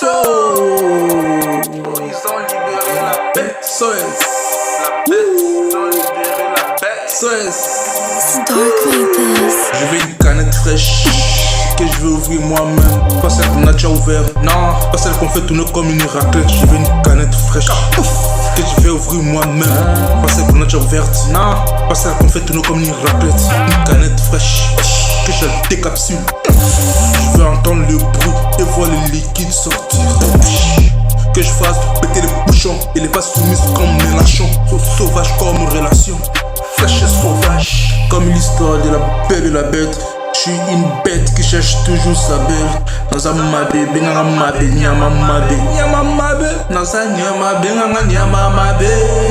Ils ont libéré la bête. SOS. La bête. Ils ont libéré la bête. SOS. Je veux une canette fraîche que je veux ouvrir moi-même. Pas celle qu'on a déjà ouvert, non. Pas celle qu'on fait tourner comme une raclette. Je veux une canette fraîche que je vais ouvrir moi-même. Pas celle qu'on a déjà ouverte, non. Pas celle qu'on fait tourner comme une raclette. Une canette fraîche que je décapsule. Je veux entendre le bruit et voir le liquide sortir. Que je fasse péter les bouchons et les fasse soumises comme Mélenchon. Sauvage comme relation, flèche sauvage. Comme l'histoire de la belle et la bête. Je suis une bête qui cherche toujours sa belle. Naza mabe, benga mabe, nyama mabe, nyama mabe. Naza nyama, benga nyama mabe,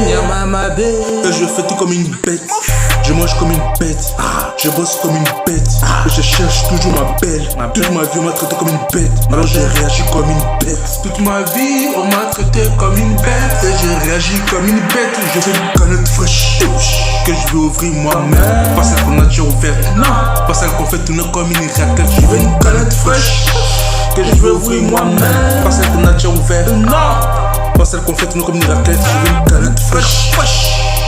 nyama mabe. Et je fais tout comme une bête. Je mange comme une bête. Je bosse comme une bête. Et je cherche toujours ma belle. Toute ma vie on m'a traité comme une bête. Alors j'ai réagi comme une bête. Toute ma vie on m'a traité comme une bête. Et j'ai réagi comme une bête. Je fais une canette fraîche que je veux ouvrir moi-même. Pas celle qu'on a déjà ouverte, non. Pas celle qu'on fait tourner comme une raclette. Je veux une canette fraîche que je veux ouvrir moi-même. Pas celle qu'on a déjà ouverte, non. Pas celle qu'on fait tourner comme une raclette. Je veux une canette fraîche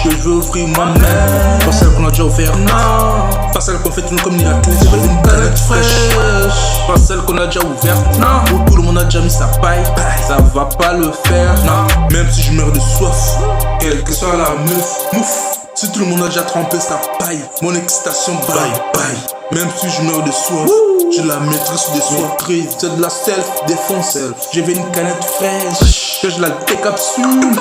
que je veux ouvrir moi-même. Pas celle qu'on a déjà ouverte, non. Pas celle qu'on fait tourner comme une raclette. Je veux une canette fraîche. Pas celle qu'on a déjà ouverte, non. Où tout le monde a déjà mis sa paille. Ça va pas le faire, non. Même si je meurs de soif, quelle que soit la meuf, mouf. Si tout le monde a déjà trempé sa paille, mon excitation bye bye. Même si je meurs de soif, j'ai la maîtrise des soifs. C'est de la self-défense. Je veux une canette fraîche que je la décapsule.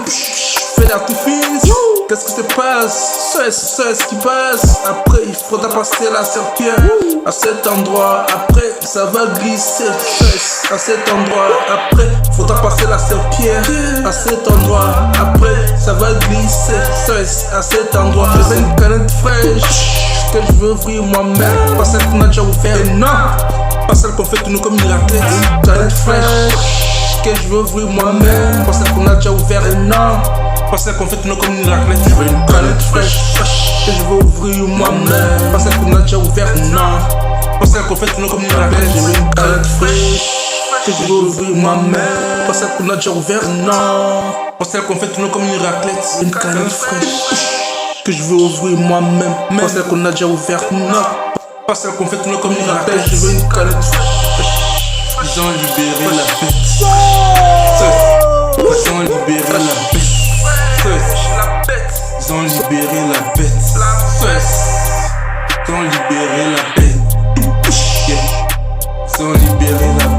Fais l'artifice. Qu'est-ce qui se passe? C'est ce qui passe. Après il faudra passer la serpillère à cet endroit. Après ça va glisser. À cet endroit. Après faudra passer la serpillère à cet endroit. Après ça va glisser. À cet endroit. Je veux une canette fraîche que je veux ouvrir moi-même. Pas celle qu'on a déjà ouvert, non. Pas celle qu'on fait tourner comme une raclette. Une canette fraîche que je veux ouvrir moi-même. Pas celle qu'on a déjà ouvert, non. Pas celle qu'on fait tourner comme une raclette. Je veux une canette fraîche que je veux ouvrir moi-même. Pas celle qu'on a déjà ouvert, non. Pas celle qu'on fait tourner comme une raclette. Je veux une canette fraîche que je veux ouvrir moi-même. Pas celle qu'on a déjà ouvert, non. Pas celle qu'on fait tourner comme une raclette. Une canette fraîche que je veux ouvrir moi-même. Pas celle qu'on a déjà ouverte, non. Pas celle qu'on fait tourner comme une raclette. Je veux une canette fraîche. Ils ont libéré la bête. Ils ont libéré la bête. Ils ont libéré la bête. Ils ont libéré la bête. Ils ont libéré la bête.